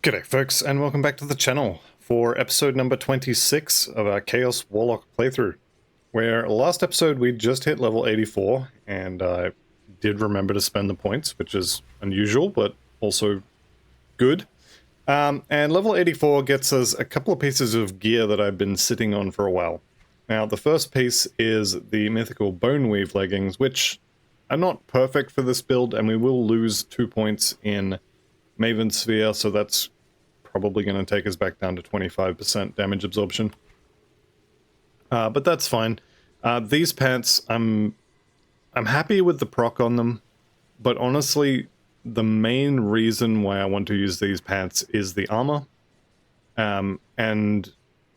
G'day folks, and welcome back to the channel for episode number 26 of our Chaos Warlock playthrough, where last episode we just hit level 84, and I did remember to spend the points, which is unusual, but also good. And level 84 gets us a couple of pieces of gear that I've been sitting on for a while. Now, the first piece is the mythical Boneweave leggings, which are not perfect for this build, and we will lose 2 points in Maven Sphere, so that's probably going to take us back down to 25% damage absorption. But that's fine. These pants, I'm happy with the proc on them, but honestly, the main reason why I want to use these pants is the armor. And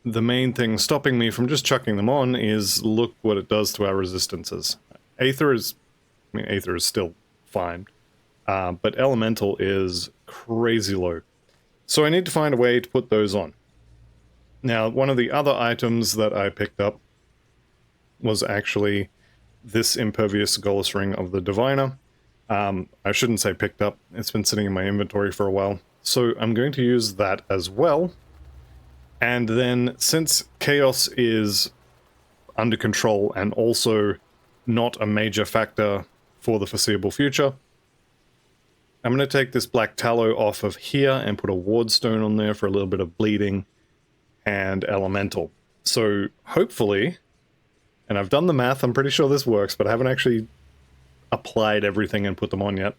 the main thing stopping me from just chucking them on is look what it does to our resistances. Aether is still fine, but Elemental is crazy low. So I need to find a way to put those on. Now, one of the other items that I picked up was actually this Impervious Golos Ring of the Diviner. I shouldn't say picked up, it's been sitting in my inventory for a while. So I'm going to use that as well. And then, since Chaos is under control and also not a major factor for the foreseeable future, I'm going to take this black tallow off of here and put a ward stone on there for a little bit of bleeding and elemental. So hopefully, and I've done the math, I'm pretty sure this works, but I haven't actually applied everything and put them on yet.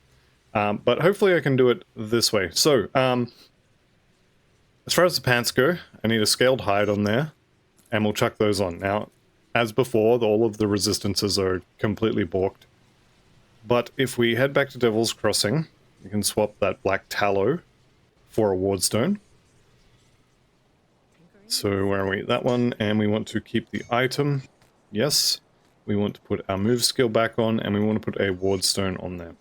But hopefully I can do it this way. So, as far as the pants go, I need a scaled hide on there, and we'll chuck those on. Now, as before, all of the resistances are completely balked. But if we head back to Devil's Crossing, you can swap that black tallow for a ward stone. So where are we? That one, and we want to keep the item. Yes. We want to put our move skill back on, and we want to put a ward stone on there.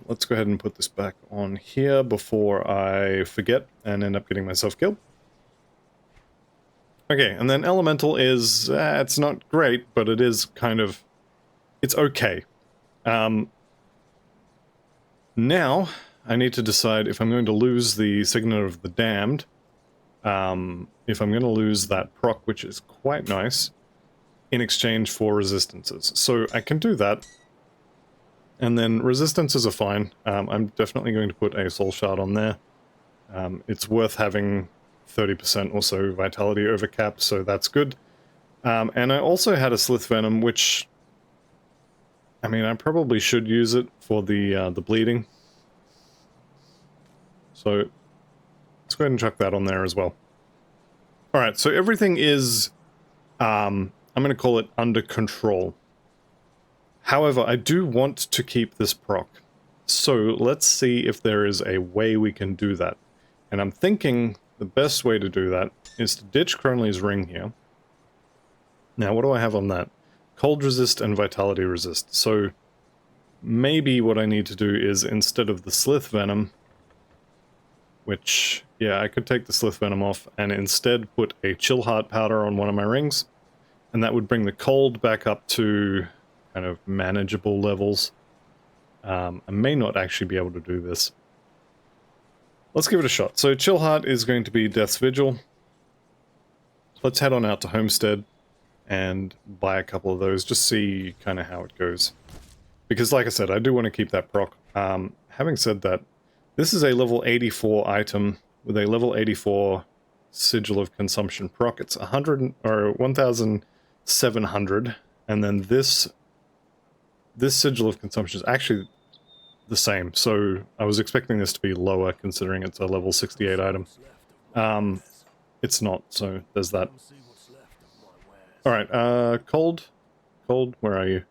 Let's go ahead and put this back on here before I forget and end up getting myself killed. Okay, and then Elemental is, it's not great, but it is kind of, it's okay. Now, I need to decide if I'm going to lose the Signet of the Damned, if I'm going to lose that proc, which is quite nice, in exchange for resistances. So I can do that, and then resistances are fine. I'm definitely going to put a Soul Shard on there. It's worth having 30% or so Vitality over cap, so that's good. And I also had a Slith Venom, which, I mean, I probably should use it for the bleeding. So let's go ahead and chuck that on there as well. Alright, so everything is, I'm going to call it under control. However, I do want to keep this proc. So let's see if there is a way we can do that. And I'm thinking the best way to do that is to ditch Cronley's Ring here. Now, what do I have on that? Cold resist and vitality resist. So maybe what I need to do is, instead of the Slith Venom, which, yeah, I could take the Slith Venom off and instead put a Chill Heart powder on one of my rings, and that would bring the cold back up to kind of manageable levels. I may not actually be able to do this. Let's give it a shot. So Chill Heart is going to be Death's Vigil. Let's head on out to Homestead and buy a couple of those, just see kind of how it goes. Because like I said, I do want to keep that proc. Having said that, this is a level 84 item with a level 84 Sigil of Consumption proc. It's 1,700, and then this Sigil of Consumption is actually the same. So I was expecting this to be lower, considering it's a level 68 item. It's not, so there's that. Alright, Cold, where are you?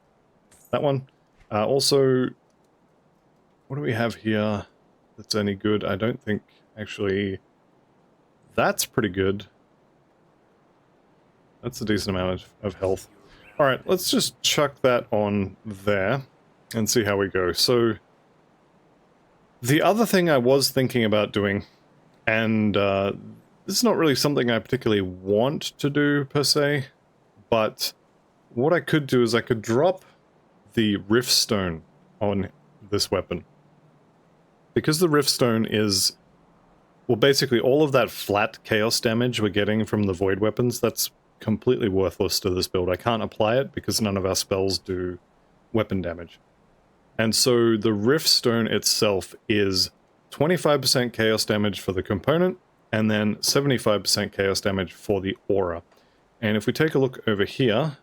That one. Also, what do we have here that's any good? I don't think, actually, that's pretty good. That's a decent amount of health. Alright, let's just chuck that on there and see how we go. So, the other thing I was thinking about doing, and this is not really something I particularly want to do per se, but what I could do is I could drop the Rift Stone on this weapon. Because the Rift Stone is well, basically all of that flat chaos damage we're getting from the void weapons, that's completely worthless to this build. I can't apply it because none of our spells do weapon damage. And so the Rift Stone itself is 25% chaos damage for the component, and then 75% chaos damage for the aura. And if we take a look over here,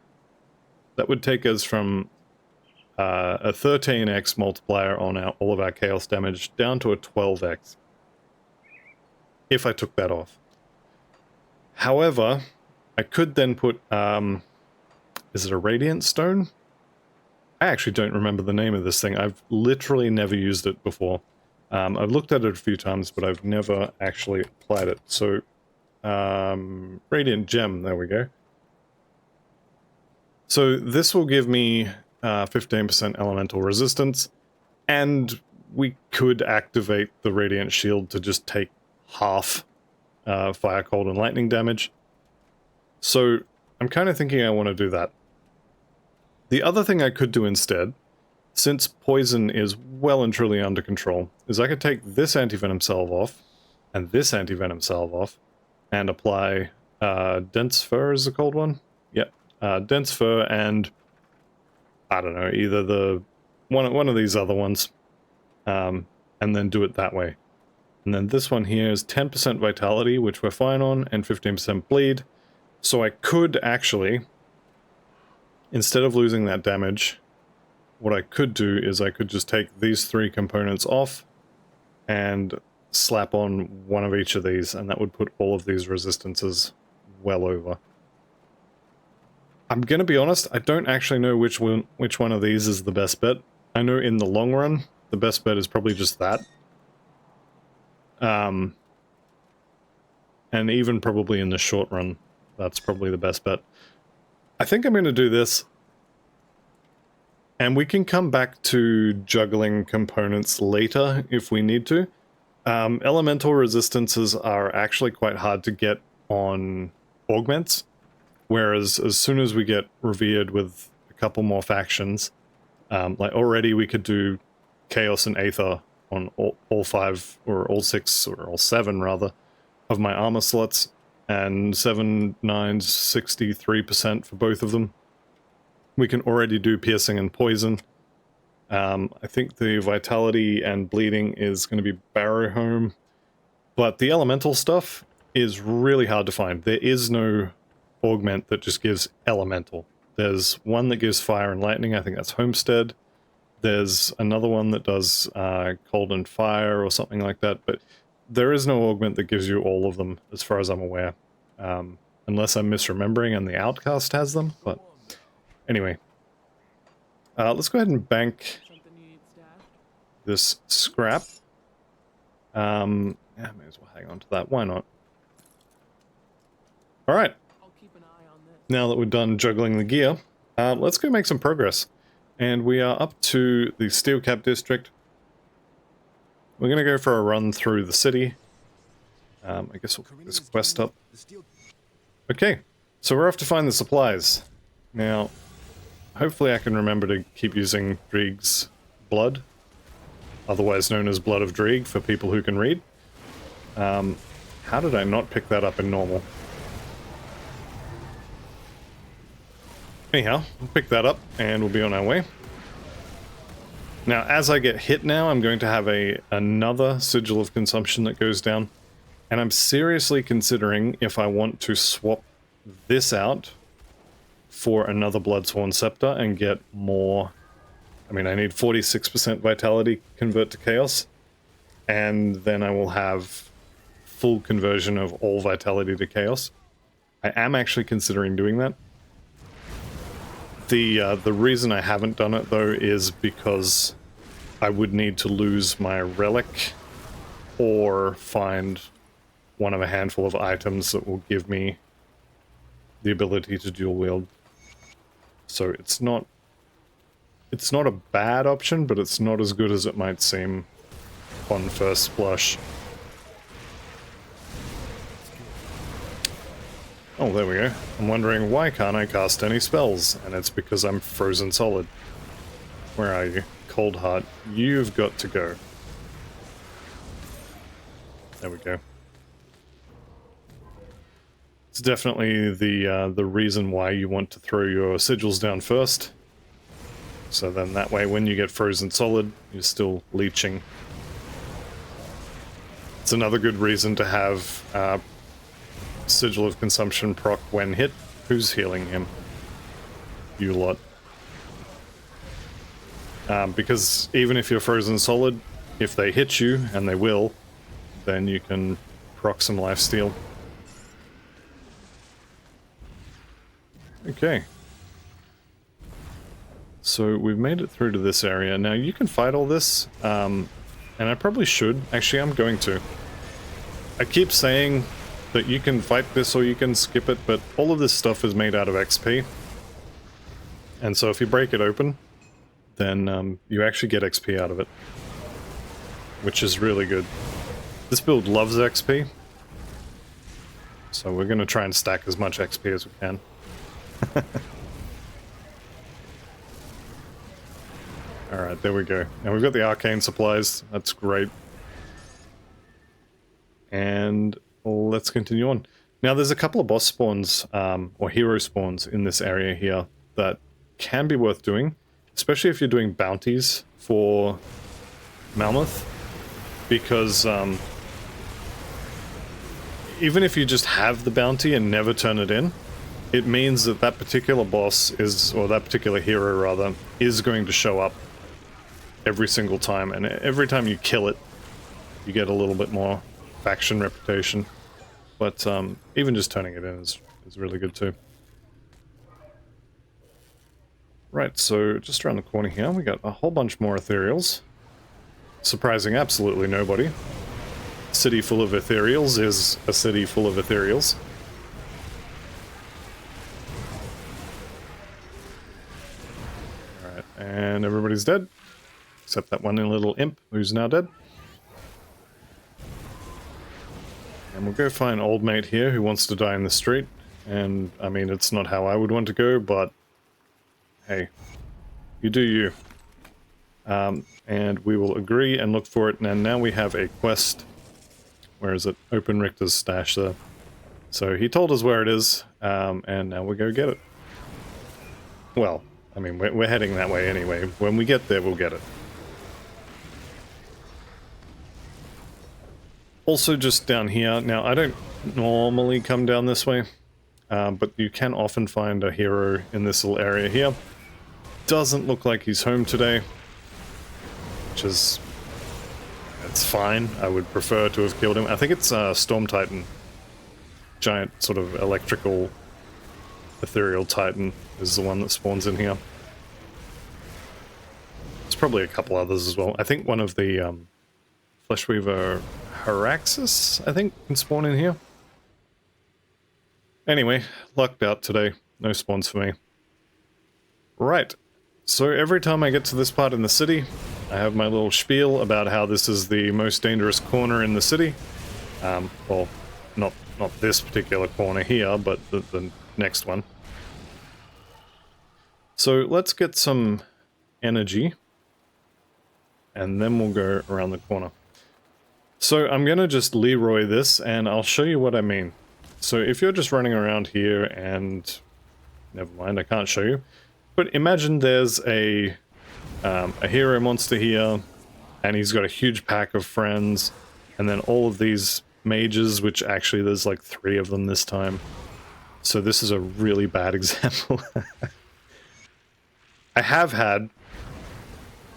that would take us from a 13x multiplier on all of our chaos damage down to a 12x. If I took that off. However, I could then put, is it a Radiant Stone? I actually don't remember the name of this thing. I've literally never used it before. I've looked at it a few times, but I've never actually applied it. So, Radiant Gem, there we go. So this will give me 15% elemental resistance, and we could activate the Radiant Shield to just take half fire, cold, and lightning damage. So I'm kind of thinking I want to do that. The other thing I could do instead, since poison is well and truly under control, is I could take this anti-venom salve off, and this anti-venom salve off, and apply Dense Fur is the cold one? Yep. Dense Fur and, I don't know, either the one of these other ones, and then do it that way. And then this one here is 10% vitality, which we're fine on, and 15% bleed. So I could actually, instead of losing that damage, what I could do is I could just take these three components off and slap on one of each of these, and that would put all of these resistances well over. I'm gonna be honest, I don't actually know which one of these is the best bet. I know in the long run, the best bet is probably just that. And even probably in the short run, that's probably the best bet. I think I'm going to do this, and we can come back to juggling components later if we need to. Elemental resistances are actually quite hard to get on augments, whereas as soon as we get revered with a couple more factions, like already we could do Chaos and Aether on all 5, or all 6, or all 7 rather, of my armor slots, and 7, 9, 63% for both of them. We can already do piercing and poison. I think the vitality and bleeding is going to be Barrow Home, but the elemental stuff is really hard to find. There is no augment that just gives elemental. There's one that gives fire and lightning, I think that's Homestead. There's another one that does cold and fire or something like that, but there is no augment that gives you all of them, as far as I'm aware. Unless I'm misremembering and the Outcast has them, but anyway. Let's go ahead and bank this scrap. Yeah, may as well hang on to that, why not? Alright. Now that we're done juggling the gear, let's go make some progress. And we are up to the Steel Cap District. We're going to go for a run through the city. I guess we'll pick this quest up. Okay, so we're off to find the supplies. Now, hopefully I can remember to keep using Dreeg's blood, otherwise known as Blood of Dreeg for people who can read. How did I not pick that up in normal? Anyhow, we'll pick that up and we'll be on our way. Now, as I get hit now, I'm going to have another Sigil of Consumption that goes down. And I'm seriously considering if I want to swap this out for another Bloodsworn Scepter and get more. I mean, I need 46% Vitality convert to Chaos. And then I will have full conversion of all Vitality to Chaos. I am actually considering doing that. The reason I haven't done it, though, is because I would need to lose my relic or find one of a handful of items that will give me the ability to dual wield. So it's not a bad option, but it's not as good as it might seem on first blush. Oh, there we go. I'm wondering why can't I cast any spells? And it's because I'm frozen solid. Where are you? Cold Heart. You've got to go. There we go. It's definitely the reason why you want to throw your sigils down first. So then that way when you get frozen solid, you're still leeching. It's another good reason to have Sigil of Consumption proc when hit. Who's healing him? You lot. Because even if you're frozen solid, if they hit you, and they will, then you can proc some lifesteal. Okay. So we've made it through to this area. Now you can fight all this, and I probably should. Actually, I'm going to. I keep saying that you can fight this or you can skip it, but all of this stuff is made out of XP. And so if you break it open, then you actually get XP out of it, which is really good. This build loves XP, so we're going to try and stack as much XP as we can. Alright, there we go. Now we've got the arcane supplies, that's great. And let's continue on. Now there's a couple of boss spawns, or hero spawns in this area here that can be worth doing, especially if you're doing bounties for Malmouth, because even if you just have the bounty and never turn it in, it means that that particular boss is, or that particular hero rather, is going to show up every single time, and every time you kill it, you get a little bit more faction reputation. But even just turning it in is really good too. Right, so just around the corner here, we got a whole bunch more ethereals. Surprising absolutely nobody. A city full of ethereals is a city full of ethereals. Alright, and everybody's dead. Except that one little imp who's now dead. And we'll go find old mate here who wants to die in the street. And, I mean, it's not how I would want to go, but hey, you do you. And we will agree and look for it. And now we have a quest. Where is it? Open Richter's stash there. So he told us where it is, and now we'll go get it. Well, I mean, we're heading that way anyway. When we get there, we'll get it. Also just down here, now I don't normally come down this way, but you can often find a hero in this little area here. Doesn't look like he's home today, which is, it's fine. I would prefer to have killed him. I think it's Storm Titan, giant sort of electrical ethereal titan is the one that spawns in here. There's probably a couple others as well. I think one of the Fleshweaver Haraxis, I think, can spawn in here. Anyway, lucked out today. No spawns for me. Right. So every time I get to this part in the city, I have my little spiel about how this is the most dangerous corner in the city. Well, not this particular corner here, but the next one. So let's get some energy, and then we'll go around the corner. So I'm going to just Leroy this, and I'll show you what I mean. So if you're just running around here and... Never mind, I can't show you. But imagine there's a hero monster here, and he's got a huge pack of friends, and then all of these mages, which actually there's like 3 of them this time. So this is a really bad example. I have had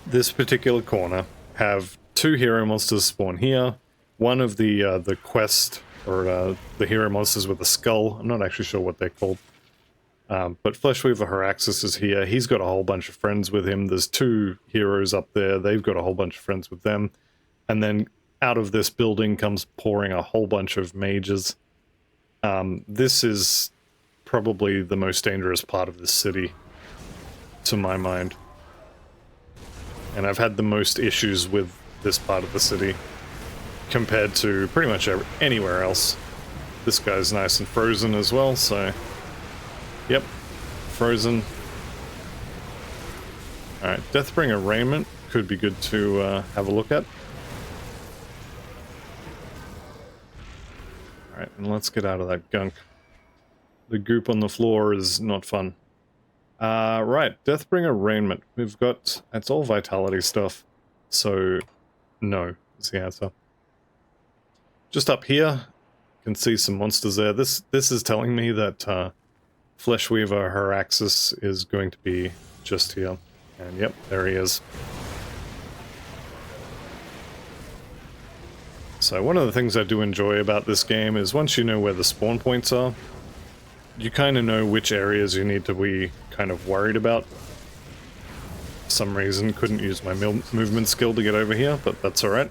this particular corner have 2 hero monsters spawn here. One of the quest, or the hero monsters with the skull, I'm not actually sure what they're called. But Fleshweaver Haraxis is here. He's got a whole bunch of friends with him. There's 2 heroes up there. They've got a whole bunch of friends with them. And then out of this building comes pouring a whole bunch of mages. This is probably the most dangerous part of this city, to my mind. And I've had the most issues with this part of the city compared to pretty much anywhere else. This guy's nice and frozen as well, so... Yep, frozen. Alright, Deathbringer Raiment could be good to have a look at. Alright, and let's get out of that gunk. The goop on the floor is not fun. Right, Deathbringer Raiment. We've got... It's all vitality stuff. So, no, is the answer. Just up here, you can see some monsters there. This is telling me that Fleshweaver Heraxis is going to be just here. And yep, there he is. So one of the things I do enjoy about this game is once you know where the spawn points are, you kind of know which areas you need to be kind of worried about. For some reason, couldn't use my movement skill to get over here, but that's alright.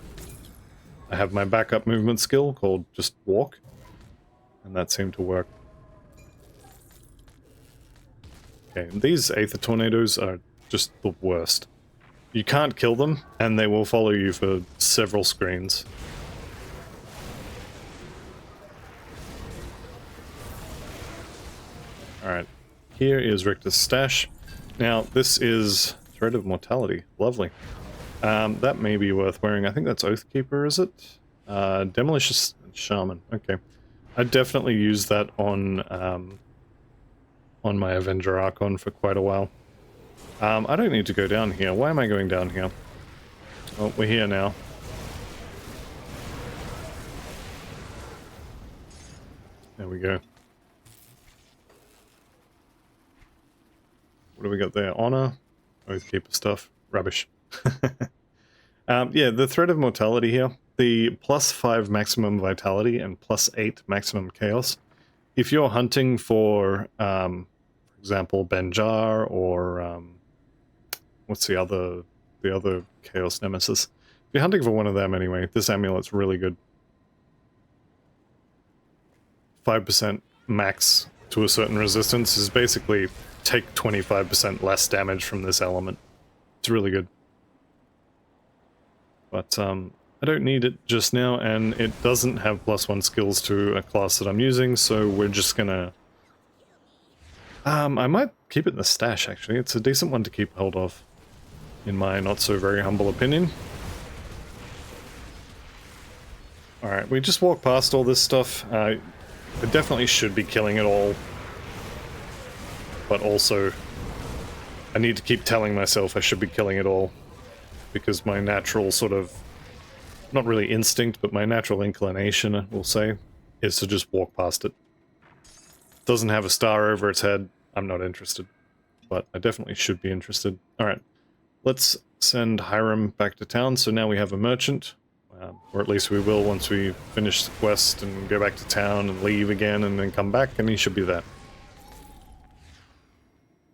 I have my backup movement skill called just walk, and that seemed to work. Okay, these Aether Tornadoes are just the worst. You can't kill them, and they will follow you for several screens. Alright, here is Richter's stash. Now, this is Thread of Mortality. Lovely. That may be worth wearing. I think that's Oathkeeper, is it? Demolition Shaman. Okay. I definitely used that on my Avenger Archon for quite a while. I don't need to go down here. Why am I going down here? Oh, we're here now. There we go. What do we got there? Honor? Oathkeeper stuff. Rubbish. Yeah, the Thread of Mortality here. The +5 maximum vitality and +8 maximum chaos. If you're hunting for example, Benjar or what's the other chaos nemesis? If you're hunting for one of them anyway, this amulet's really good. 5% max to a certain resistance is basically take 25% less damage from this element. It's really good. But I don't need it just now, and it doesn't have +1 skills to a class that I'm using, so we're just gonna... I might keep it in the stash, actually. It's a decent one to keep hold of, in my not-so-very-humble opinion. Alright, we just walked past all this stuff. I definitely should be killing it all. But also, I need to keep telling myself I should be killing it all. Because my natural sort of... not really instinct, but my natural inclination, we'll say, is to just walk past it. Doesn't have a star over its head, I'm not interested. But I definitely should be interested. Alright, let's send Hiram back to town, so now we have a merchant. Or at least we will once we finish the quest and go back to town and leave again and then come back, and he should be there.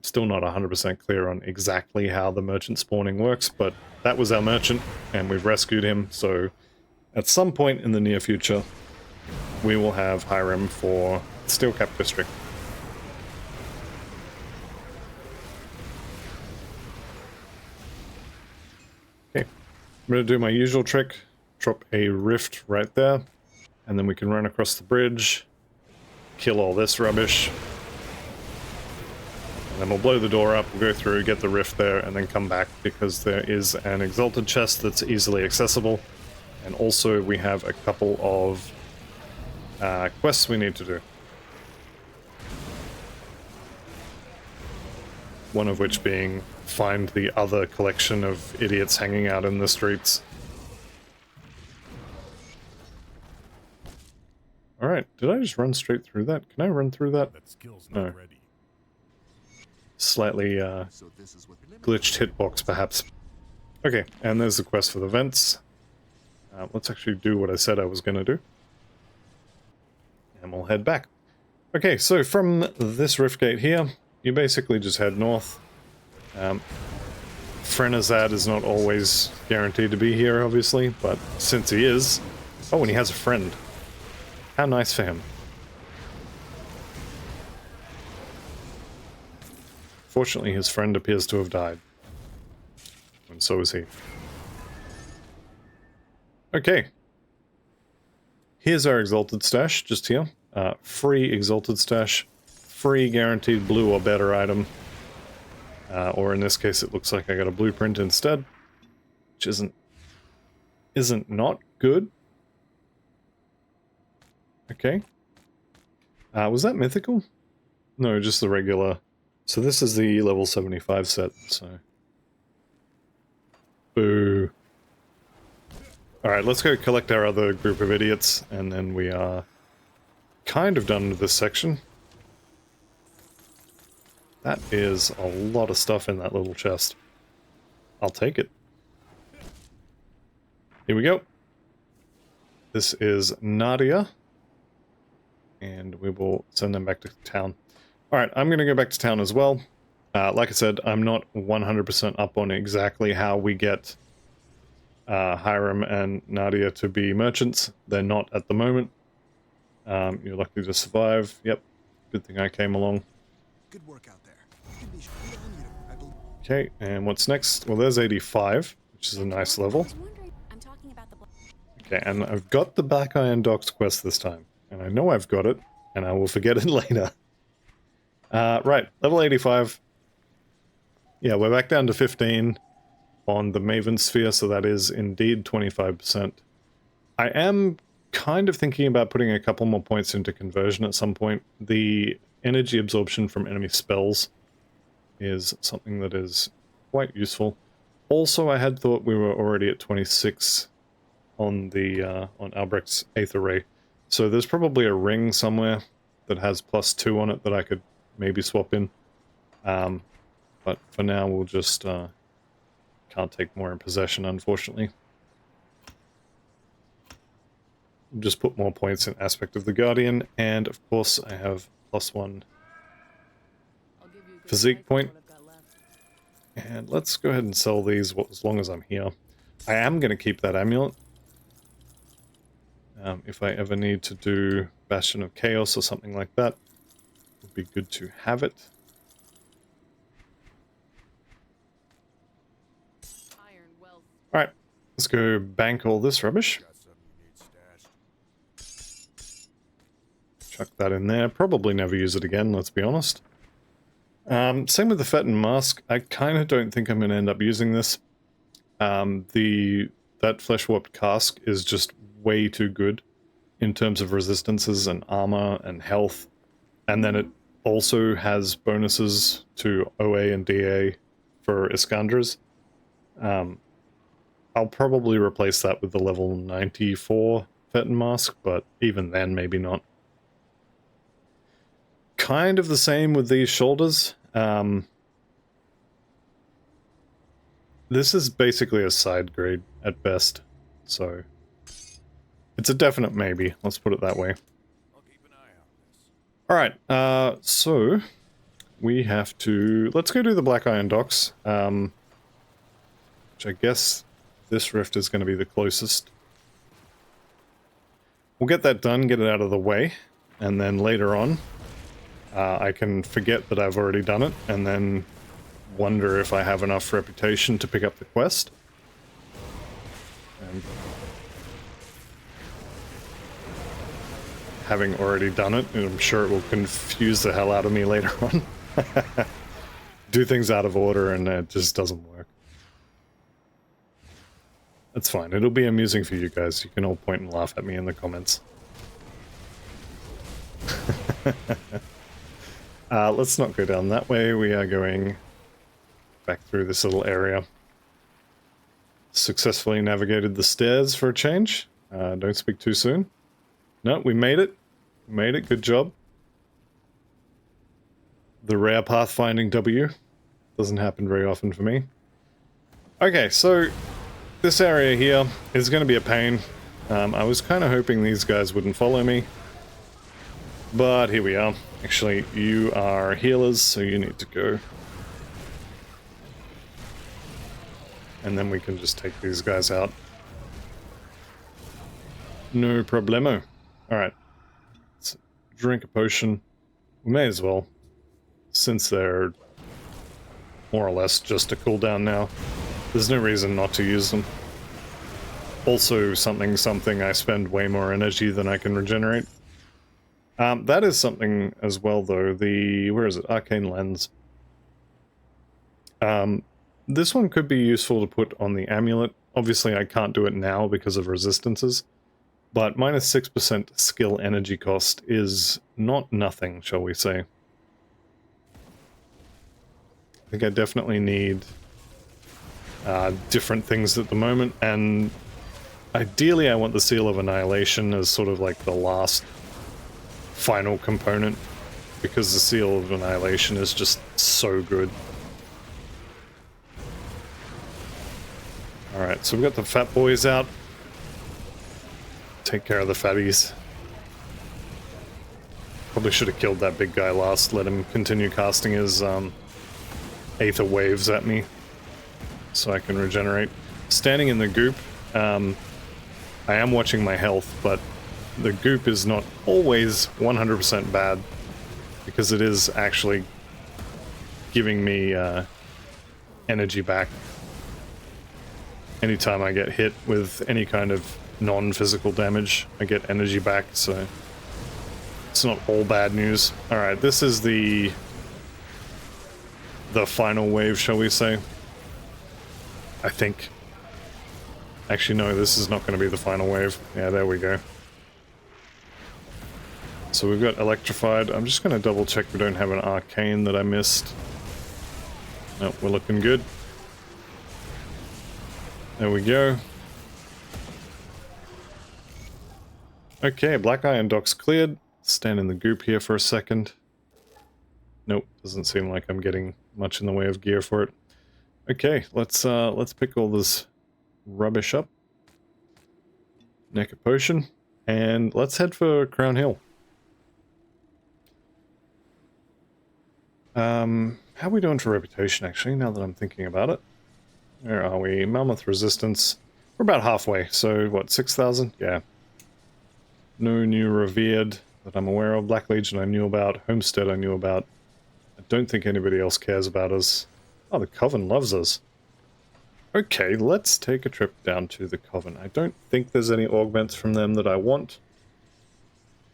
Still not 100% clear on exactly how the merchant spawning works, but that was our merchant, and we've rescued him, so at some point in the near future, we will have Hiram for Steelcap District. Okay, I'm going to do my usual trick, drop a rift right there, and then we can run across the bridge, kill all this rubbish, and then we'll blow the door up, we'll go through, get the rift there, and then come back, because there is an exalted chest that's easily accessible, and also we have a couple of quests we need to do. One of which being find the other collection of idiots hanging out in the streets. Alright, did I just run straight through that? Can I run through that? No. Slightly glitched hitbox, perhaps. Okay, and there's the quest for the vents. Let's actually do what I said I was going to do. And we'll head back. Okay, so from this rift gate here, you basically just head north. Frenazad is not always guaranteed to be here, obviously, but since he is... Oh, and he has a friend. How nice for him. Fortunately, his friend appears to have died. And so is he. Okay. Here's our Exalted Stash, just here. Free Exalted Stash. Free guaranteed blue or better item. Or in this case, it looks like I got a blueprint instead. Which isn't not good. Okay. Was that mythical? No, just the regular. So this is the level 75 set, so... Boo. Alright, let's go collect our other group of idiots, and then we are kind of done with this section. That is a lot of stuff in that little chest. I'll take it. Here we go. This is Nadia. And we will send them back to town. Alright, I'm going to go back to town as well. Like I said, I'm not 100% up on exactly how we get Hiram and Nadia to be merchants. They're not at the moment. You're lucky to survive. Yep. Good thing I came along. Good work out there. Okay, and what's next? Well, there's 85, which is a nice level. Okay, and I've got the Black Iron Docks quest this time. And I know I've got it, and I will forget it later. Right, level 85. Yeah, we're back down to 15 on the Maven Sphere, so that is indeed 25%. I am kind of thinking about putting a couple more points into conversion at some point. The energy absorption from enemy spells is something that is quite useful. Also, I had thought we were already at 26 on the on Albrecht's Aether Ray. So there's probably a ring somewhere that has +2 on it that I could maybe swap in. But for now, we'll just... can't take more in possession, unfortunately. Just put more points in Aspect of the Guardian, and of course I have +1 physique point. And let's go ahead and sell these as long as I'm here. I am going to keep that amulet. If I ever need to do Bastion of Chaos or something like that, it would be good to have it. Alright, let's go bank all this rubbish. Chuck that in there. Probably never use it again, let's be honest. Same with the Fetton Mask. I kind of don't think I'm going to end up using this. That Flesh Warped Cask is just way too good in terms of resistances and armor and health. And then it also has bonuses to OA and DA for Iskandras. I'll probably replace that with the level 94 Fetton Mask, but even then, maybe not. Kind of the same with these shoulders. This is basically a side grade at best, so it's a definite maybe, let's put it that way. Alright, so we have to... let's go do the Black Iron Docks, which I guess this rift is going to be the closest. We'll get that done, get it out of the way, and then later on, I can forget that I've already done it, and then wonder if I have enough reputation to pick up the quest. And having already done it, I'm sure it will confuse the hell out of me later on. Do things out of order and it just doesn't work. That's fine, it'll be amusing for you guys. You can all point and laugh at me in the comments. Let's not go down that way, we are going back through this little area. Successfully navigated the stairs for a change. Don't speak too soon. No, we made it. We made it, good job. The rare pathfinding W. Doesn't happen very often for me. Okay, so this area here is going to be a pain. I was kind of hoping these guys wouldn't follow me. But here we are. Actually, you are healers, so you need to go. And then we can just take these guys out. No problemo. Alright. Let's drink a potion. We may as well. Since they're more or less just a cooldown now. There's no reason not to use them. Also, something I spend way more energy than I can regenerate. That is something as well, though. Where is it? Arcane Lens. This one could be useful to put on the amulet. Obviously, I can't do it now because of resistances. But minus 6% skill energy cost is not nothing, shall we say. I think I definitely need different things at the moment, and ideally I want the Seal of Annihilation as sort of like the last final component, because the Seal of Annihilation is just so good. Alright, so we've got the fat boys out. Take care of the fatties. Probably should have killed that big guy last, let him continue casting his Aether waves at me so I can regenerate. Standing in the goop, I am watching my health, but the goop is not always 100% bad, because it is actually giving me energy back. Anytime I get hit with any kind of non-physical damage, I get energy back, so it's not all bad news. Alright, this is the final wave, shall we say. I think. Actually, no, this is not going to be the final wave. Yeah, there we go. So we've got Electrified. I'm just going to double check we don't have an Arcane that I missed. Nope, we're looking good. There we go. Okay, Black Iron Dock's cleared. Stand in the goop here for a second. Nope, doesn't seem like I'm getting much in the way of gear for it. Okay, let's pick all this rubbish up. Naked Potion, and let's head for Crown Hill. How are we doing for reputation, actually, now that I'm thinking about it? Where are we? Malmouth Resistance. We're about halfway, so what, 6,000? Yeah. No new Revered that I'm aware of. Black Legion I knew about. Homestead I knew about. I don't think anybody else cares about us. Oh, the Coven loves us. Okay, let's take a trip down to the Coven. I don't think there's any augments from them that I want,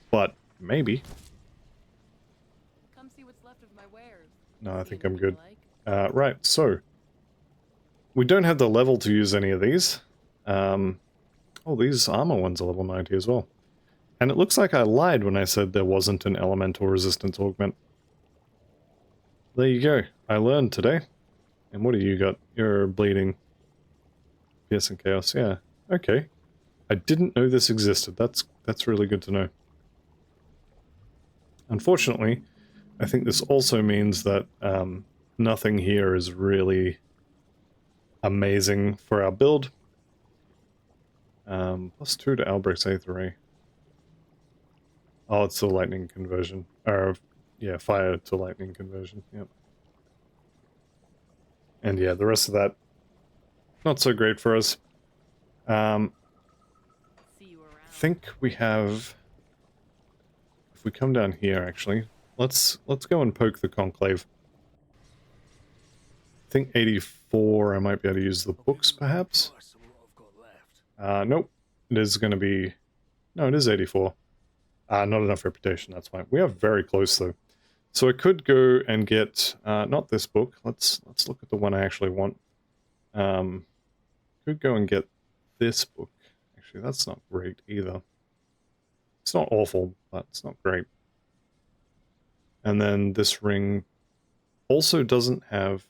but maybe. Come see what's left of my wares. No, I think I'm good. Right, so we don't have the level to use any of these. Oh, these armor ones are level 90 as well. And it looks like I lied when I said there wasn't an elemental resistance augment. There you go. I learned today. And what do you got? You're bleeding. Piercing Chaos, yeah. Okay. I didn't know this existed. That's really good to know. Unfortunately, I think this also means that nothing here is really amazing for our build. +2 to Albrecht's Aether Ray. Oh, it's the lightning conversion. Or, yeah, fire to lightning conversion, yep. And yeah, the rest of that, not so great for us. I think we have, if we come down here actually, let's go and poke the Conclave. I think 84 I might be able to use the books perhaps. Nope, it is going to be, no, it is 84. Not enough reputation, that's fine. We are very close though. So I could go and get, not this book, let's look at the one I actually want. Could go and get this book. Actually, that's not great either. It's not awful, but it's not great. And then this ring also doesn't have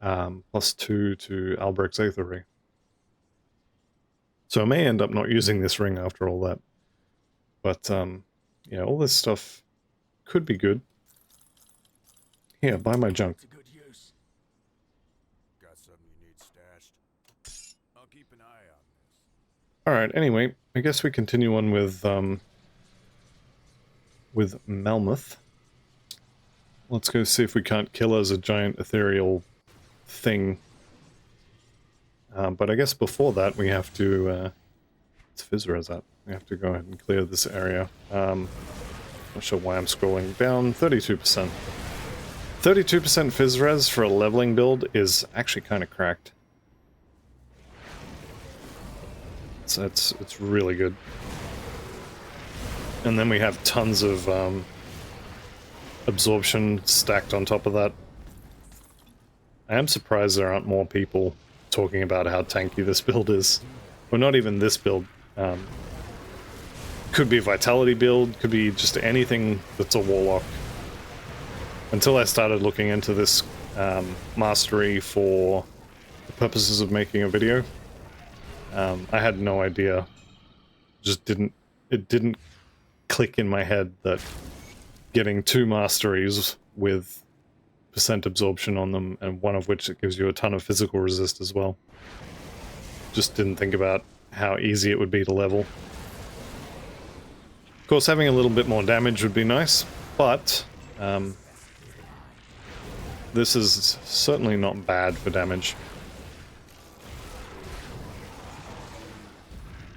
+2 to Albrecht's Aether Ray. So I may end up not using this ring after all that. But, yeah, all this stuff could be good. Here, buy my junk. Good use. Got something you need stashed? I'll keep an eye on this. Alright, anyway, I guess we continue on with Malmouth. Let's go see if we can't kill as a giant ethereal thing. But I guess before that we have to, it's Fizzra's at. We have to go ahead and clear this area. Not sure why I'm scrolling down. 32%. 32% Fizzres for a leveling build is actually kind of cracked. So it's really good. And then we have tons of absorption stacked on top of that. I am surprised there aren't more people talking about how tanky this build is. Well, not even this build. Could be a Vitality build, could be just anything that's a Warlock. Until I started looking into this mastery for the purposes of making a video. I had no idea. It didn't click in my head that getting 2 masteries with percent absorption on them, and one of which it gives you a ton of physical resist as well. Just didn't think about how easy it would be to level. Of course, having a little bit more damage would be nice, but this is certainly not bad for damage.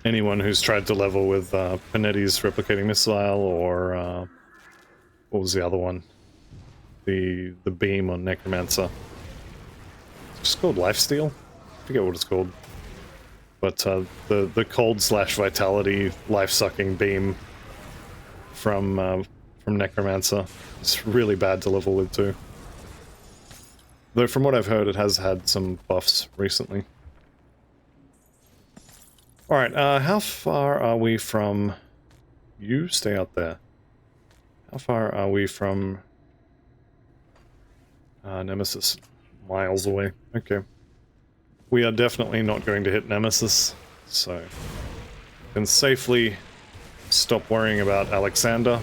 Anyone who's tried to level with Panetti's replicating missile, or what was the other one? The beam on Necromancer. It's just called Lifesteal? I forget what it's called. But the cold / vitality life-sucking beam from Necromancer is really bad to level with too. Though from what I've heard, it has had some buffs recently. Alright, how far are we from... You stay out there. How far are we from... Nemesis? Miles away. Okay. We are definitely not going to hit Nemesis, so... can safely stop worrying about Alexander.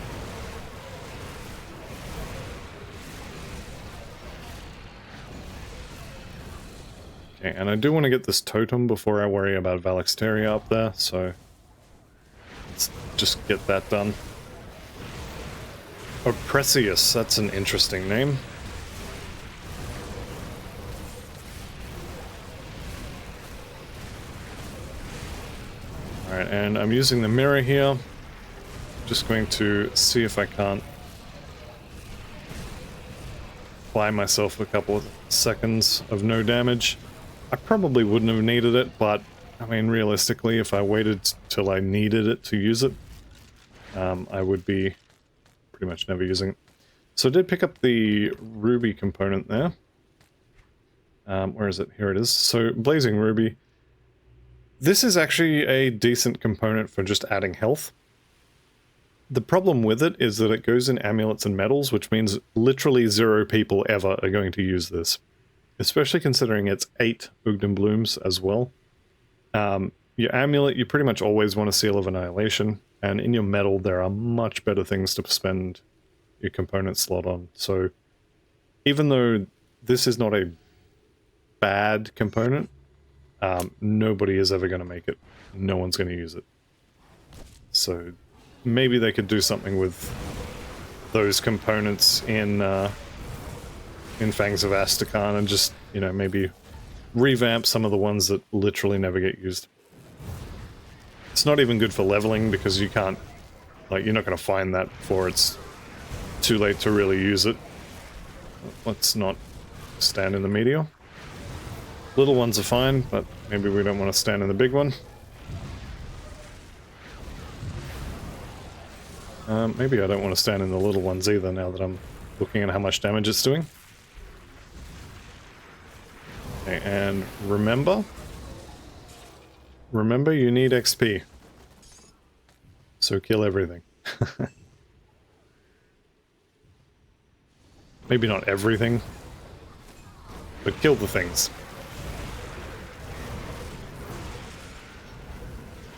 Okay, and I do want to get this totem before I worry about Valexteria up there, so... let's just get that done. Oppressius, that's an interesting name. Alright, and I'm using the mirror here. Just going to see if I can't buy myself a couple of seconds of no damage. I probably wouldn't have needed it, but I mean, realistically, if I waited till I needed it to use it, I would be pretty much never using it. So I did pick up the ruby component there. Where is it? Here it is. So, Blazing Ruby. This is actually a decent component for just adding health. The problem with it is that it goes in amulets and medals, which means literally 0 people ever are going to use this. Especially considering it's 8 Ugden Blooms as well. Your amulet, you pretty much always want a Seal of Annihilation, and in your medal there are much better things to spend your component slot on. So even though this is not a bad component, nobody is ever going to make it. No one's going to use it. So maybe they could do something with those components in Fangs of Astrakhan and just, you know, maybe revamp some of the ones that literally never get used. It's not even good for leveling because you can't, like, you're not going to find that before it's too late to really use it. Let's not stand in the meteor. Little ones are fine, but maybe we don't want to stand in the big one. Maybe I don't want to stand in the little ones either now that I'm looking at how much damage it's doing. Okay, and remember you need XP. So kill everything. Maybe not everything, but kill the things.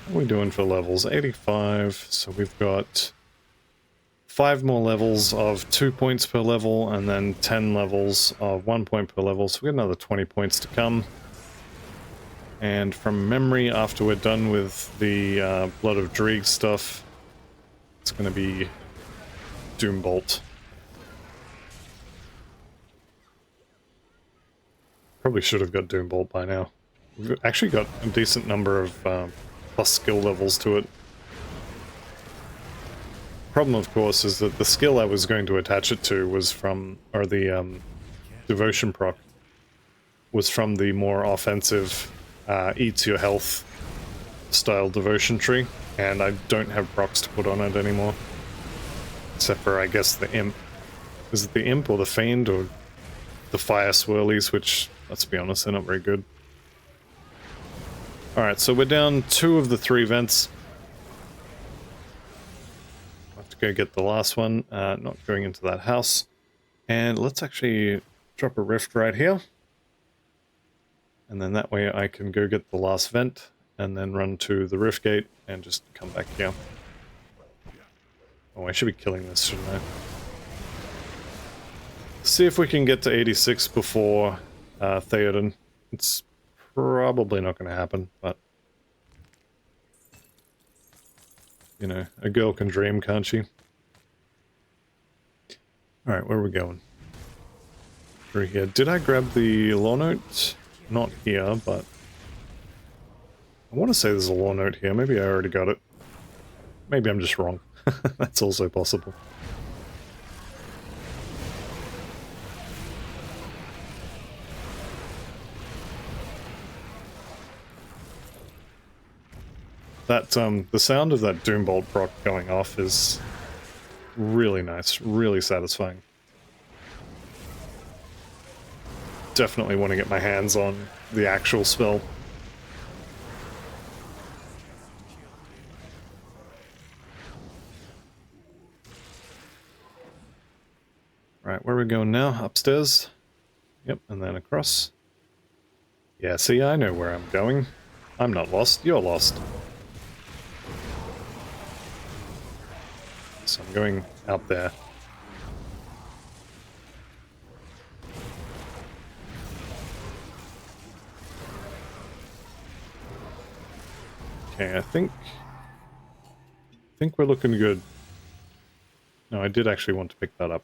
What are we doing for levels? 85, so we've got 5 more levels of 2 points per level, and then 10 levels of 1 point per level, so we got another 20 points to come. And from memory, after we're done with the Blood of Dreeg stuff, it's going to be Doombolt. Probably should have got Doombolt by now. We've actually got a decent number of plus skill levels to it. Problem, of course, is that the skill I was going to attach it to was from, or the devotion proc, was from the more offensive eats your health style devotion tree, and I don't have procs to put on it anymore. Except for, I guess, the imp. Is it the imp or the fiend or the fire swirlies, which, let's be honest, they're not very good. Alright, so we're down 2 of the 3 vents. I'll have to go get the last one, not going into that house. And let's actually drop a rift right here. And then that way I can go get the last vent and then run to the rift gate and just come back here. Oh, I should be killing this, shouldn't I? See if we can get to 86 before Theoden. It's probably not going to happen, but... You know, a girl can dream, can't she? Alright, where are we going? Through here. Did I grab the law note? Not here, but... I want to say there's a law note here. Maybe I already got it. Maybe I'm just wrong. That's also possible. That, the sound of that Doombolt proc going off is really nice, really satisfying. Definitely want to get my hands on the actual spell. Right, where are we going now? Upstairs? Yep, and then across. Yeah, see, I know where I'm going. I'm not lost, you're lost. So I'm going out there. Okay, I think we're looking good. No, I did actually want to pick that up.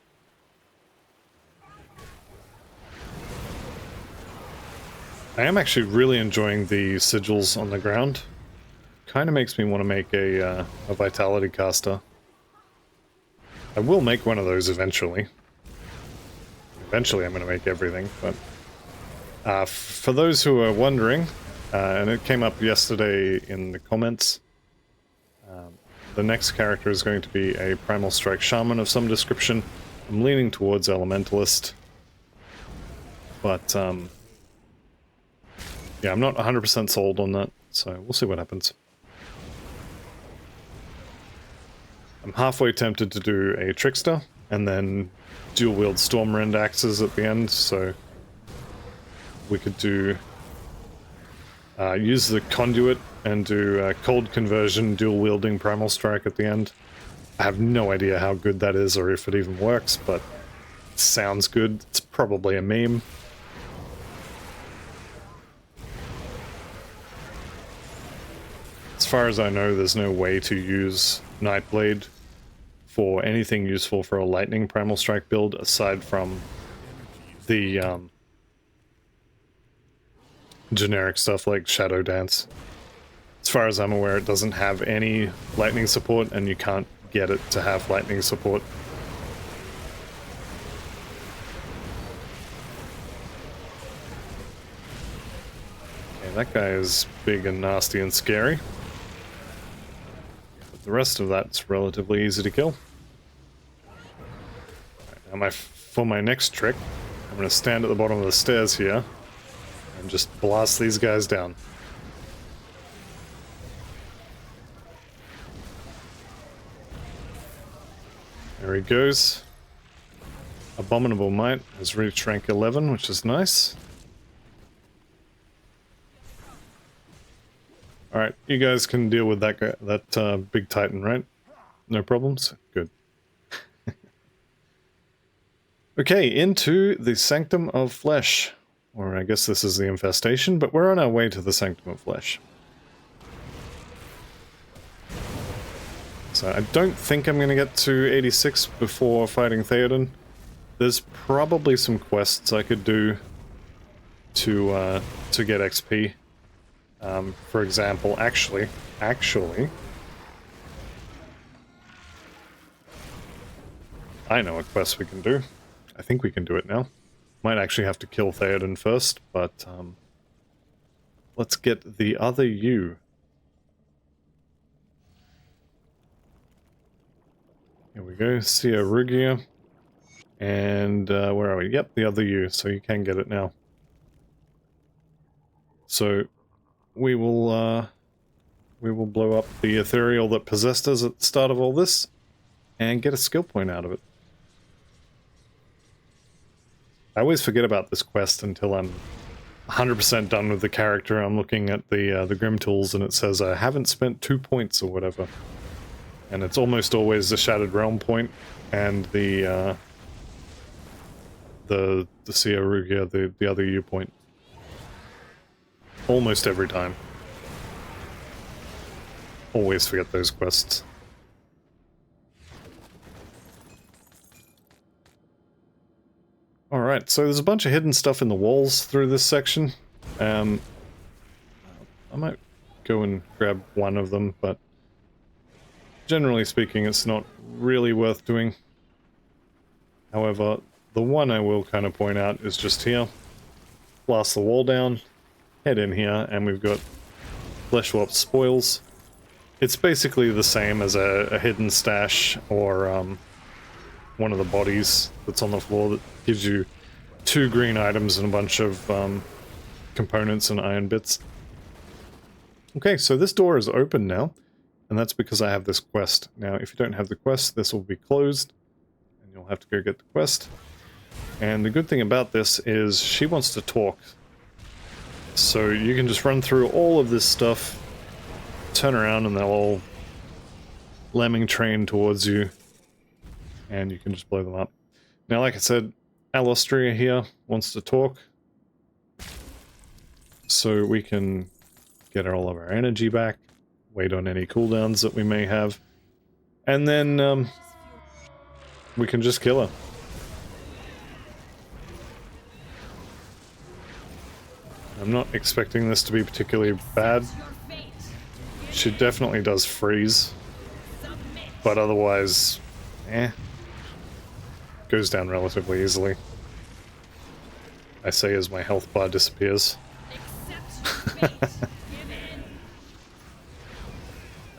I am actually really enjoying the sigils on the ground. Kind of makes me want to make a vitality caster. I will make one of those eventually. Eventually I'm going to make everything, but... for those who are wondering, and it came up yesterday in the comments, the next character is going to be a Primal Strike Shaman of some description. I'm leaning towards Elementalist. But, yeah, I'm not 100% sold on that, so we'll see what happens. I'm halfway tempted to do a Trickster, and then dual-wield Stormrend axes at the end, so we could do... use the Conduit and do Cold Conversion, dual-wielding Primal Strike at the end. I have no idea how good that is, or if it even works, but it sounds good. It's probably a meme. As far as I know, there's no way to use Nightblade for anything useful for a Lightning Primal Strike build, aside from the generic stuff like Shadow Dance. As far as I'm aware, it doesn't have any lightning support, and you can't get it to have lightning support. Okay, that guy is big and nasty and scary. The rest of that's relatively easy to kill. Right, now for my next trick, I'm going to stand at the bottom of the stairs here and just blast these guys down. There he goes. Abominable Might has reached rank 11, which is nice. Alright, you guys can deal with that guy, that big titan, right? No problems? Good. Okay, into the Sanctum of Flesh. Or I guess this is the Infestation, but we're on our way to the Sanctum of Flesh. So I don't think I'm going to get to 86 before fighting Theoden. There's probably some quests I could do to get XP. For example, actually, I know a quest we can do. I think we can do it now. Might actually have to kill Theoden first, but let's get the other you. Here we go, Sia Rugia. And where are we? Yep, the other you, so you can get it now. So we will blow up the ethereal that possessed us at the start of all this and get a skill point out of it. I always forget about this quest until I'm 100% done with the character. I'm looking at the Grim tools and it says I haven't spent 2 points or whatever. And it's almost always the Shattered Realm point and the Siarugia, the other U point. Almost every time. Always forget those quests. Alright, so there's a bunch of hidden stuff in the walls through this section. I might go and grab one of them, but generally speaking, it's not really worth doing. However, the one I will kind of point out is just here. Blast the wall down, head in here, and we've got Flesh Warp Spoils. It's basically the same as a hidden stash or one of the bodies that's on the floor that gives you 2 green items and a bunch of components and iron bits. Okay, so this door is open now, and that's because I have this quest. Now, if you don't have the quest, this will be closed, and you'll have to go get the quest. And the good thing about this is she wants to talk. So you can just run through all of this stuff, turn around, and they'll all lemming train towards you, and you can just blow them up. Now, like I said, Alostria here wants to talk, so we can get all of our energy back, wait on any cooldowns that we may have, and then we can just kill her. I'm not expecting this to be particularly bad. She definitely does freeze, but otherwise, goes down relatively easily. I say as my health bar disappears.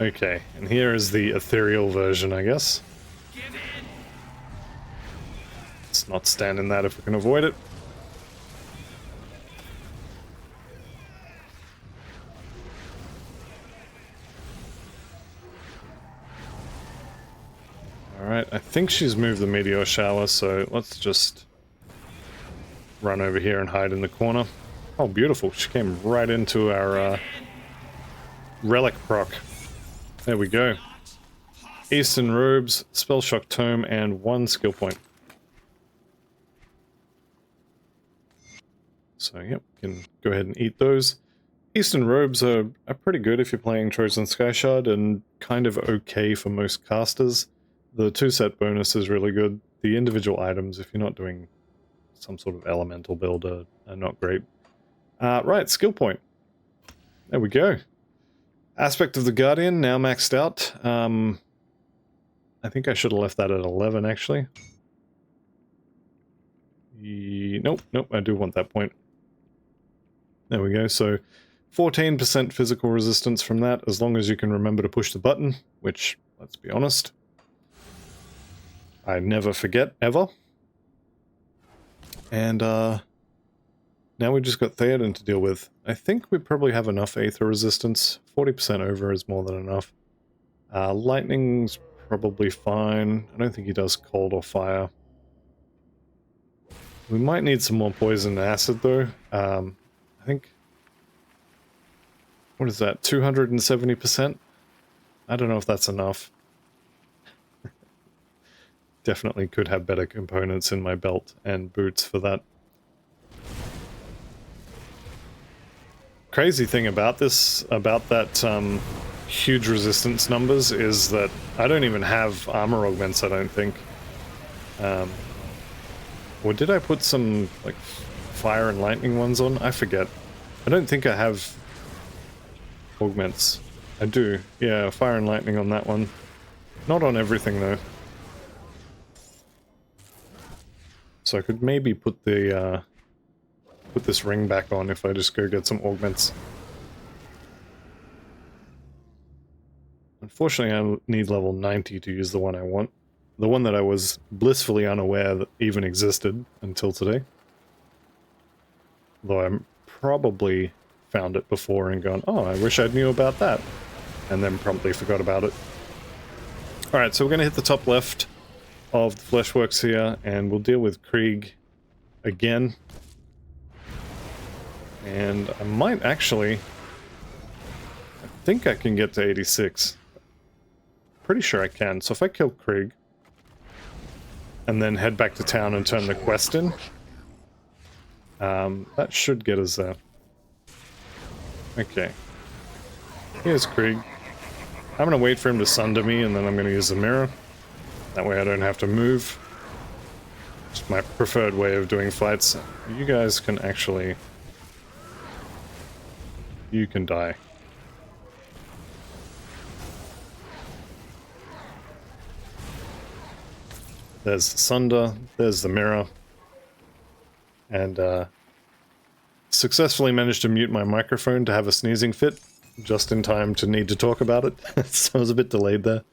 Okay, and here is the ethereal version, I guess. Let's not stand in that if we can avoid it. Alright, I think she's moved the meteor shower, so let's just run over here and hide in the corner. Oh, beautiful. She came right into our relic proc. There we go. Eastern Robes, Spell Shock Tome, and 1 skill point. So, yep, we can go ahead and eat those. Eastern Robes are pretty good if you're playing Trojan Skyshard, and kind of okay for most casters. The 2-set bonus is really good. The individual items, if you're not doing some sort of elemental build, are not great. Right, skill point. There we go. Aspect of the Guardian, now maxed out. I think I should have left that at 11, actually. Nope, I do want that point. There we go, so 14% physical resistance from that, as long as you can remember to push the button, which, let's be honest, I never forget, ever. And, now we just got Theoden to deal with. I think we probably have enough Aether resistance. 40% over is more than enough. Lightning's probably fine. I don't think he does cold or fire. We might need some more poison and acid, though. I think... What is that? 270%? I don't know if that's enough. Definitely could have better components in my belt and boots for that. Crazy thing about this, about that huge resistance numbers, is that I don't even have armor augments, I don't think. Or did I put some, like, fire and lightning ones on? I forget. I don't think I have augments. I do. Yeah, fire and lightning on that one. Not on everything, though. So I could maybe put the, put this ring back on if I just go get some augments. Unfortunately, I need level 90 to use the one I want. The one that I was blissfully unaware that even existed until today. Though I probably found it before and gone, oh, I wish I knew about that. And then promptly forgot about it. Alright, so we're going to hit the top left of the Fleshworks here, and we'll deal with Krieg again. And I might actually... I think I can get to 86. Pretty sure I can. So if I kill Krieg, and then head back to town and turn the quest in, that should get us there. Okay. Here's Krieg. I'm gonna wait for him to sunder me, and then I'm gonna use the mirror. That way I don't have to move. It's my preferred way of doing fights. You guys can actually... You can die. There's the sunder, there's the mirror. And successfully managed to mute my microphone to have a sneezing fit just in time to need to talk about it. So I was a bit delayed there.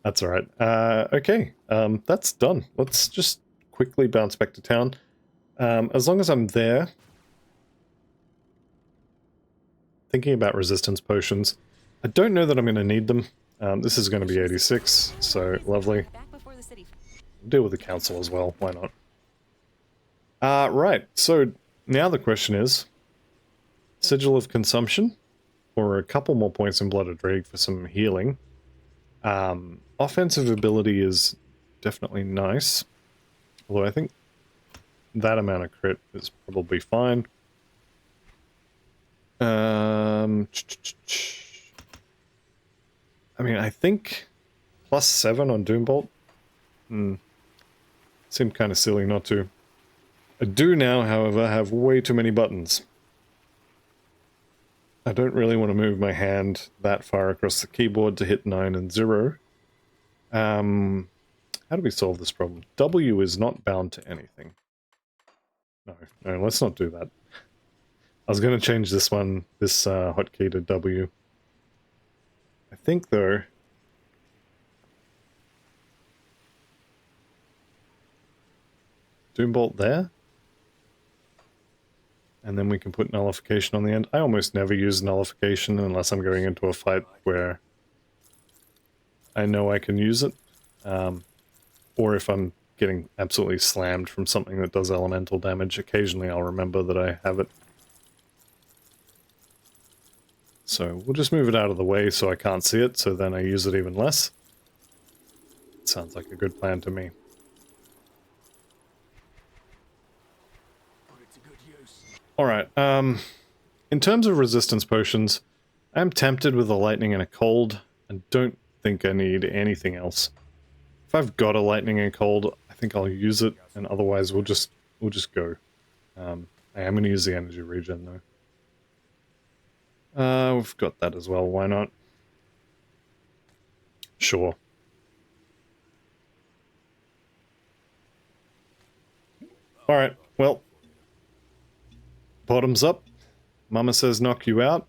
That's alright. Okay, that's done. Let's just quickly bounce back to town. As long as I'm there... Thinking about resistance potions. I don't know that I'm going to need them. This is going to be 86, so lovely. Deal with the council as well, why not? Right, so now the question is... Sigil of Consumption, or a couple more points in Blood of Drake for some healing. Offensive ability is definitely nice. Although I think that amount of crit is probably fine. I mean, I think +7 on Doombolt. Seemed kind of silly not to. I do now, however, have way too many buttons. I don't really want to move my hand that far across the keyboard to hit 9 and 0. How do we solve this problem? W is not bound to anything. No, let's not do that. I was going to change this one, this hotkey to W. I think, though... Doombolt there? And then we can put nullification on the end. I almost never use nullification unless I'm going into a fight where I know I can use it. Or if I'm getting absolutely slammed from something that does elemental damage, occasionally I'll remember that I have it. So we'll just move it out of the way so I can't see it, so then I use it even less. Sounds like a good plan to me. Alright, in terms of resistance potions, I'm tempted with a lightning and a cold, and don't think I need anything else. If I've got a lightning and cold, I think I'll use it, and otherwise we'll just go. I am going to use the energy regen though. We've got that as well, why not? Sure. Alright, well. Bottoms up. Mama says knock you out.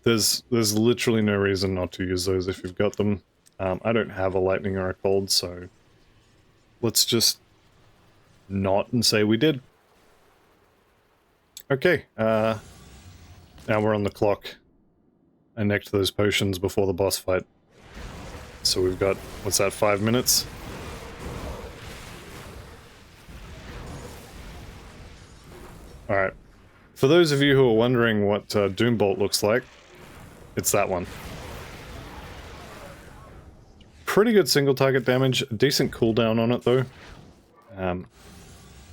There's literally no reason not to use those if you've got them. I don't have a lightning or a cold, so let's just not and say we did. Okay, now we're on the clock. And next to those potions before the boss fight. So we've got, what's that, 5 minutes? Alright. For those of you who are wondering what Doombolt looks like, it's that one. Pretty good single target damage, decent cooldown on it though.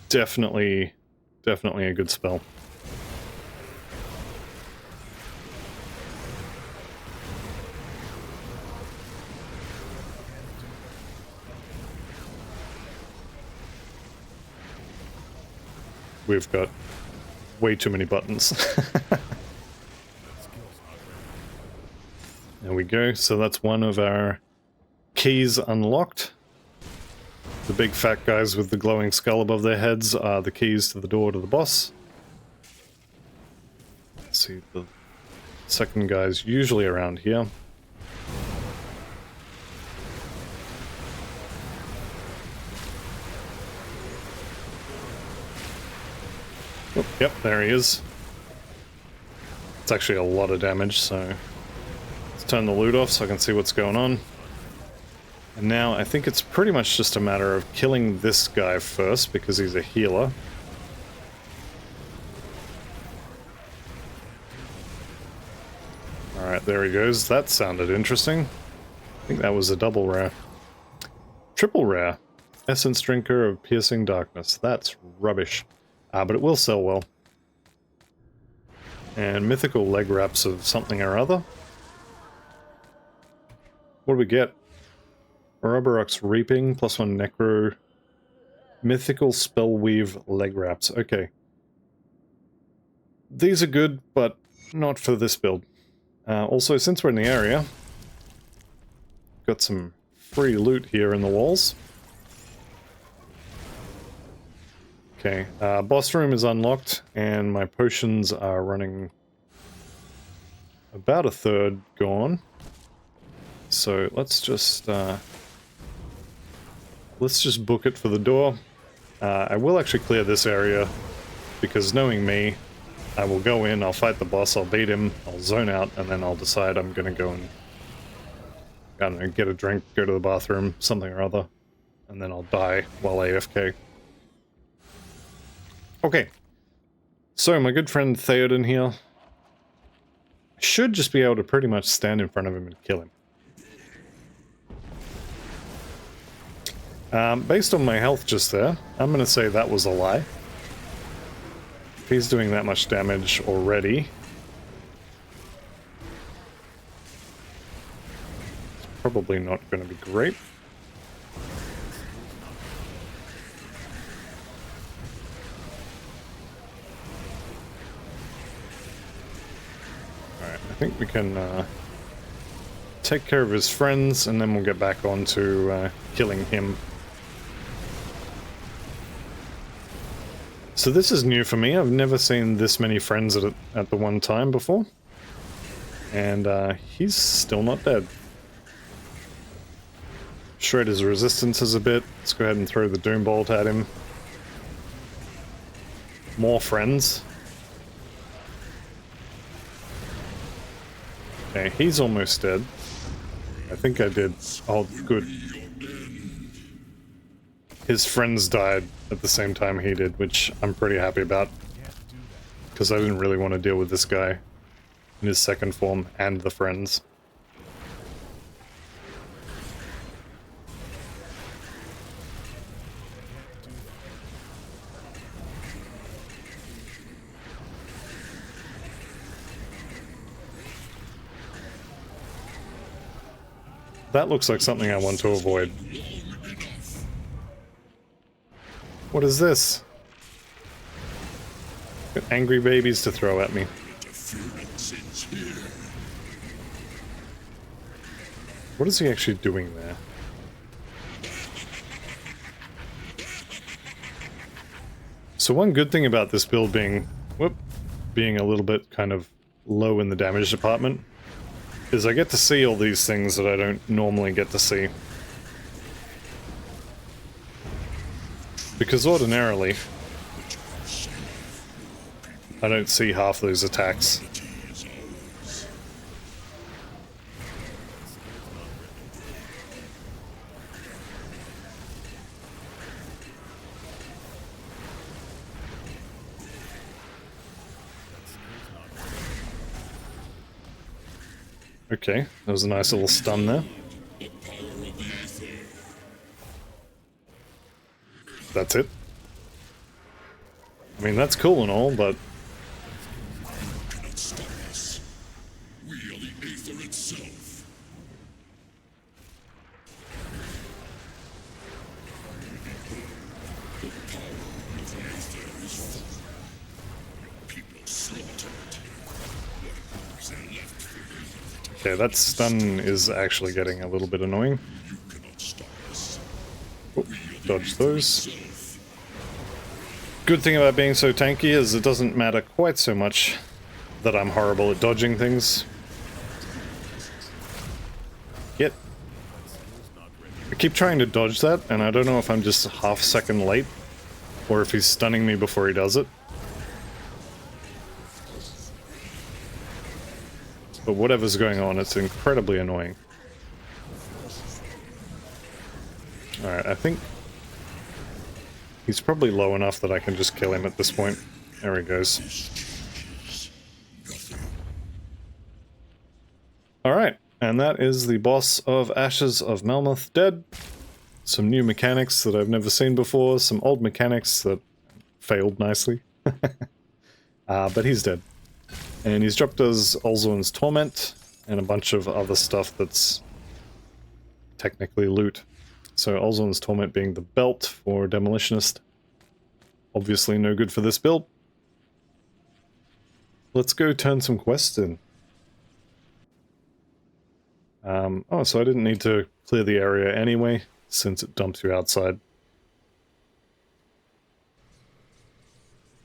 Definitely a good spell. We've got way too many buttons. There we go, so that's one of our keys unlocked. The big fat guys with the glowing skull above their heads are the keys to the door to the boss. Let's see, the second guy's usually around here. Oh, yep, there he is. It's actually a lot of damage, so let's turn the loot off so I can see what's going on. And now I think it's pretty much just a matter of killing this guy first because he's a healer. Alright, there he goes. That sounded interesting. I think that was a double rare. Triple rare. Essence Drinker of Piercing Darkness. That's rubbish. But it will sell well. And mythical leg wraps of something or other. What do we get? Oroborok's Reaping, +1 Necro. Mythical Spellweave leg wraps. Okay. These are good, but not for this build. Also, since we're in the area, got some free loot here in the walls. Okay, boss room is unlocked, and my potions are running about a third gone. So let's just book it for the door. I will actually clear this area, because knowing me, I will go in, I'll fight the boss, I'll beat him, I'll zone out, and then I'll decide I'm gonna go and, I don't know, get a drink, go to the bathroom, something or other, and then I'll die while AFK. Okay, so my good friend Theoden here, I should just be able to pretty much stand in front of him and kill him. Based on my health just there, I'm gonna say that was a lie. If he's doing that much damage already, it's probably not going to be great. Alright, I think we can take care of his friends, and then we'll get back on to killing him. So this is new for me. I've never seen this many friends at the one time before. And he's still not dead. Shred his resistances a bit. Let's go ahead and throw the Doom Bolt at him. More friends. Okay, he's almost dead. I think I did. Oh, good. His friends died at the same time he did, which I'm pretty happy about. Because I didn't really want to deal with this guy in his second form and the friends. That looks like something I want to avoid. What is this? Got angry babies to throw at me. What is he actually doing there? So one good thing about this build being a little bit kind of low in the damage department is I get to see all these things that I don't normally get to see. Because ordinarily, I don't see half those attacks. Okay, that was a nice little stun there. That's it. I mean, that's cool and all, but... Okay, that stun is actually getting a little bit annoying. Oh, dodge those. Good thing about being so tanky is it doesn't matter quite so much that I'm horrible at dodging things. Yet, I keep trying to dodge that, and I don't know if I'm just a half second late, or if he's stunning me before he does it. But whatever's going on, it's incredibly annoying. Alright, I think he's probably low enough that I can just kill him at this point. There he goes. Alright, and that is the boss of Ashes of Malmouth dead. Some new mechanics that I've never seen before, some old mechanics that failed nicely. But he's dead. And he's dropped us Olzuan's Torment, and a bunch of other stuff that's technically loot. So Olzuan's Torment being the belt for Demolitionist. Obviously no good for this build. Let's go turn some quests in. Oh, so I didn't need to clear the area anyway, since it dumps you outside.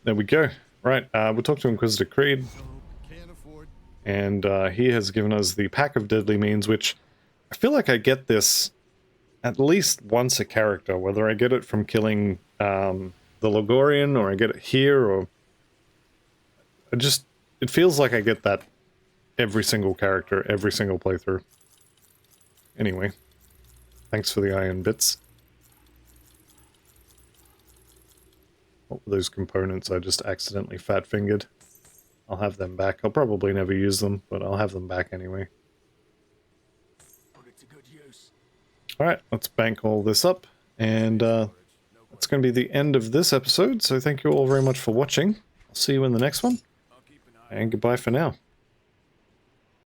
There we go. Right, we'll talk to Inquisitor Creed. And he has given us the Pack of Deadly Means, which I feel like I get this at least once a character, whether I get it from killing the Logorian, or I get it here, or... It feels like I get that every single character, every single playthrough. Anyway, thanks for the iron bits. What were those components I just accidentally fat-fingered? I'll have them back. I'll probably never use them, but I'll have them back anyway. Alright, let's bank all this up, and that's going to be the end of this episode, so thank you all very much for watching. I'll see you in the next one, and goodbye for now.